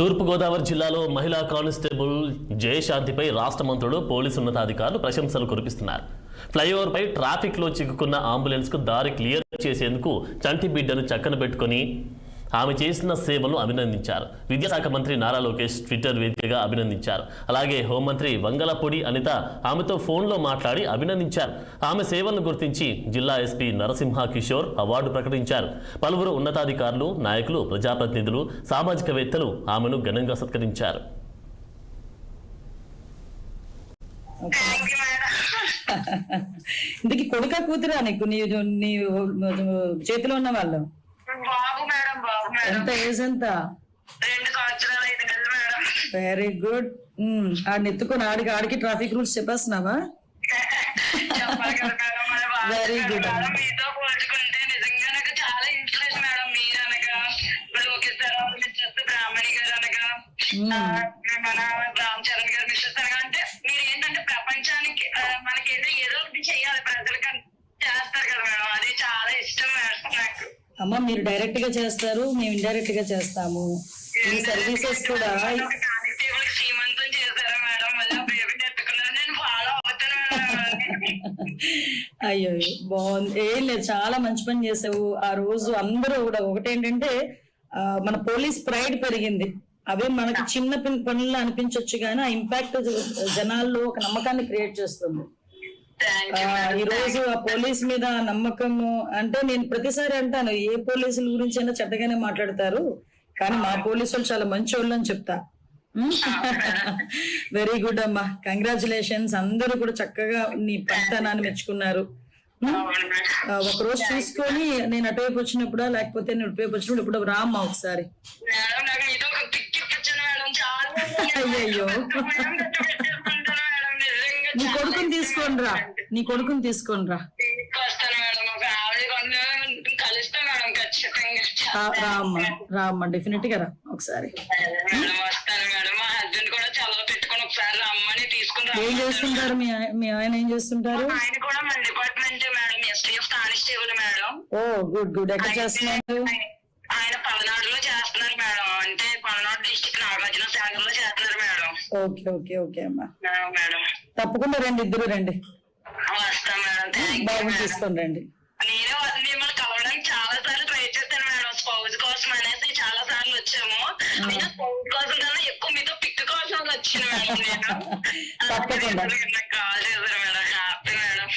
తూర్పుగోదావరి జిల్లాలో మహిళా కానిస్టేబుల్ జయశాంతిపై రాష్ట్ర మంత్రులు పోలీసు ఉన్నతాధికారులు ప్రశంసలు కురిపిస్తున్నారు. ఫ్లైఓవర్పై ట్రాఫిక్లో చిక్కుకున్న అంబులెన్స్కు దారి క్లియర్ చేసేందుకు చంటి బిడ్డను చక్కన పెట్టుకుని ఆమె చేసిన సేవలను అభినందించారు. విద్యాశాఖ మంత్రి నారా లోకేష్ ట్విట్టర్ వేదికగా అభినందించారు. అలాగే హోంమంత్రి వంగలపూడి అనిత ఆమెతో ఫోన్లో మాట్లాడి అభినందించారు. ఆమె సేవలను గుర్తించి జిల్లా ఎస్పీ నరసింహ కిషోర్ అవార్డు ప్రకటించారు. పలువురు ఉన్నతాధికారులు, నాయకులు, ప్రజాప్రతినిధులు, సామాజికవేత్తలు ఆమెను ఘనంగా సత్కరించారు. ఇందుకు కొడుక కూతురా నీకు నీ చేతిలో ఉన్న వాళ్ళు? బాబు మేడం, బాబు మేడం. ఎంత ఏజ్ ఎంత? 2 సంవత్సరాలు 5 నెలలు మేడం. Very good. ఆడిని ఎత్తుకొని ఆడికి ట్రాఫిక్ రూల్స్ చెప్పేస్తున్నావా? చెప్పాలి కదా మేడం, మన బాధ్యత వెరీ గుడ్. మేడం. మీతో పోల్చుకుంటే నిజంగా నాకు చాలా ఇన్స్పిరేషన్ మేడం. మీరు అనగా లోకేష్ సార్ మిస్సెస్ బ్రాహ్మణి గారు అనగా మన రామ్ చరణ్ గారు మిస్సెస్ అనగా, అంటే మీరు ఏంటంటే ప్రపంచానికి మనకి ఏదో ఒకటి చెయ్యాలి, ప్రజలకి చేస్తారు కదా మేడం. అది చాలా ఇష్టం మేడం నాకు. అమ్మ, మీరు డైరెక్ట్ గా చేస్తారు, మేము ఇండైరెక్ట్ గా చేస్తాము. ఈ సర్వీసెస్ కూడా కానిస్టేబుల్ శ్రీమంతం చేశారా మేడం? మళ్ళీ బేబీ నెట్టుకున్నాను, నేను ఫాలో అవుతాను. అయ్యో బాగుంది. ఏం లేదు, చాలా మంచి పని చేసావు. ఆ రోజు అందరూ కూడా ఒకటేంటంటే మన పోలీస్ ప్రైడ్ పెరిగింది. అవే మనకి చిన్న పనులు అనిపించవచ్చు కానీ ఆ ఇంపాక్ట్ జనాల్లో ఒక నమ్మకాన్ని క్రియేట్ చేస్తుంది. ఈ రోజు ఆ పోలీస్ మీద నమ్మకము అంటే, నేను ప్రతిసారి అంటాను, ఏ పోలీసుల గురించి అయినా చెడ్డగానే మాట్లాడతారు కానీ మా పోలీసు వాళ్ళు చాలా మంచి వాళ్ళు అని చెప్తా. వెరీ గుడ్ అమ్మా, కంగ్రాచులేషన్స్. అందరూ కూడా చక్కగా నీ పనితనాన్ని మెచ్చుకున్నారు. ఒకరోజు చూసుకొని నేను అటువైపు వచ్చినప్పుడా లేకపోతే నేను ఇటువైపు వచ్చినప్పుడు ఇప్పుడు రామ్మా ఒకసారి. అయ్యయ్యో, నీ కొడుకుని తీసుకోండి రా, నీ కొడుకుని తీసుకోండి రా. రామ్మా డెఫినెట్ గా రా ఒకసారి. ఏం చేస్తుంటారు మీ ఆయన? ఏం చేస్తుంటారు? ఓ గుడ్ గుడ్. ఎక్కడ చేస్తున్నారు? ఆయన పల్నాడులో చేస్తున్నారు మేడం. అంటే పల్నాడు డిస్ట్రిక్ట్ నాగార్జున సాగర్ లో చేస్తున్నారు మేడం. ఓకే ఓకే ఓకే అమ్మా, మేడం తప్పకుండా రండి, ఇద్దరు రండి. వస్తాం మేడం. బాబు తీసుకొని రండి. నేను మిమ్మల్ని కలవడానికి చాలా సార్లు ట్రై చేస్తాను మేడం. స్పౌజ్ కోసం అనేసి చాలా సార్లు వచ్చాము. నేను స్పౌజ్ కోసం కన్నా ఎక్కువ మీతో పిక్ కోసం వచ్చిన మేడం. నేను తప్పకుండా కాల్ చేశాను మేడం. Happy madam.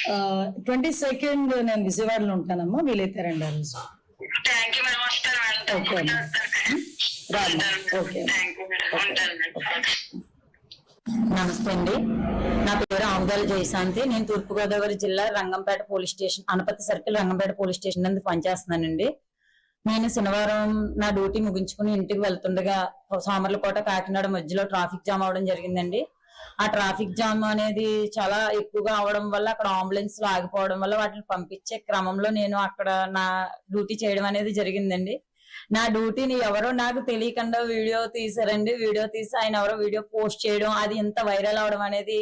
22nd నేను విజయవాడలో ఉంటానమ్మా, వీలైతే రండి ఆ రోజు. Thank you madam. వస్తాను మేడం. ఓకే. నమస్తే అండి, నా పేరు ఆముదాల జయశాంతి. నేను తూర్పుగోదావరి జిల్లా Rangampeta police station, Anaparthi circle Rangampeta police station నందు పనిచేస్తున్నానండి. నేను శనివారం నా డ్యూటీ ముగించుకుని ఇంటికి వెళ్తుండగా సామర్లకోట కాకినాడ మధ్యలో ట్రాఫిక్ జామ్ అవడం జరిగిందండి. ఆ ట్రాఫిక్ జామ్ అనేది చాలా ఎక్కువగా అవడం వల్ల అక్కడ అంబులెన్స్ ఆగిపోవడం వల్ల వాటిని పంపించే క్రమంలో నేను అక్కడ నా డ్యూటీ చేయడం అనేది జరిగిందండి. నా డ్యూటీని ఎవరో నాకు తెలియకుండా వీడియో తీసారండి. వీడియో తీసి ఆయన ఎవరో వీడియో పోస్ట్ చేయడం, అది ఇంత వైరల్ అవడం అనేది,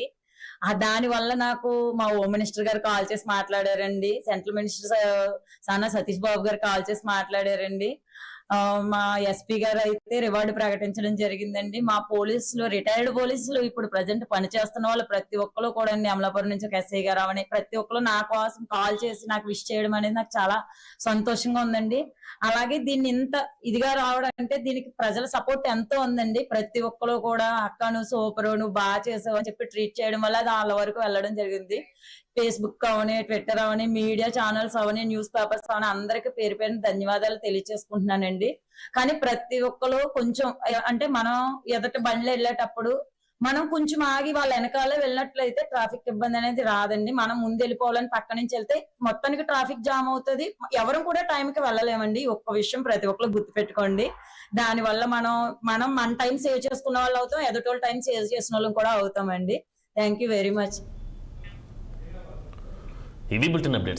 దాని వల్ల నాకు మా హోమ్ మినిస్టర్ గారు కాల్ చేసి మాట్లాడారండి. సెంట్రల్ మినిస్టర్ సానా సతీష్ బాబు గారు కాల్ చేసి మాట్లాడారండి. మా ఎస్పీ గారు అయితే రివార్డు ప్రకటించడం జరిగిందండి. మా పోలీసులు, రిటైర్డ్ పోలీసులు, ఇప్పుడు ప్రజెంట్ పనిచేస్తున్న వాళ్ళు ప్రతి ఒక్కరు కూడా అమలాపురం నుంచి ఒక ఎస్ఐ గారు అవని ప్రతి ఒక్కరు నా కోసం కాల్ చేసి నాకు విష్ చేయడం అనేది నాకు చాలా సంతోషంగా ఉందండి. అలాగే దీన్ని ఇంత ఇదిగా రావడం అంటే దీనికి ప్రజల సపోర్ట్ ఎంతో ఉందండి. ప్రతి ఒక్కరు కూడా అక్క నువ్వు సూపర్, నువ్వు బాగా చేసావు అని చెప్పి ట్రీట్ చేయడం వల్ల అది వాళ్ళ వరకు వెళ్ళడం జరిగింది. ఫేస్బుక్ అవని, ట్విట్టర్ అవని, మీడియా ఛానల్స్ అవని, న్యూస్ పేపర్స్ అవని అందరికి పేరు పేరున ధన్యవాదాలు తెలియజేసుకుంటున్నానండి. కానీ ప్రతి ఒక్కరు కొంచెం అంటే మనం ఎదుటి బండ్లు వెళ్ళేటప్పుడు మనం కొంచెం ఆగి వాళ్ళ వెనకాలే వెళ్ళినట్లయితే ట్రాఫిక్ ఇబ్బంది అనేది రాదండి. మనం ముందు వెళ్ళిపోవాలని పక్క నుంచి వెళ్తే మొత్తానికి ట్రాఫిక్ జామ్ అవుతుంది. ఎవరు కూడా టైంకి వెళ్ళలేమండి. ఒక్క విషయం ప్రతి ఒక్కరు గుర్తుపెట్టుకోండి. దాని వల్ల మనం మన టైం సేవ్ చేసుకున్న వాళ్ళు అవుతాం, ఎదుటి వాళ్ళ టైం సేవ్ చేసిన వాళ్ళం కూడా అవుతామండి. Thank you very much. ఇవి బులెటిన్ అప్డేట్స్.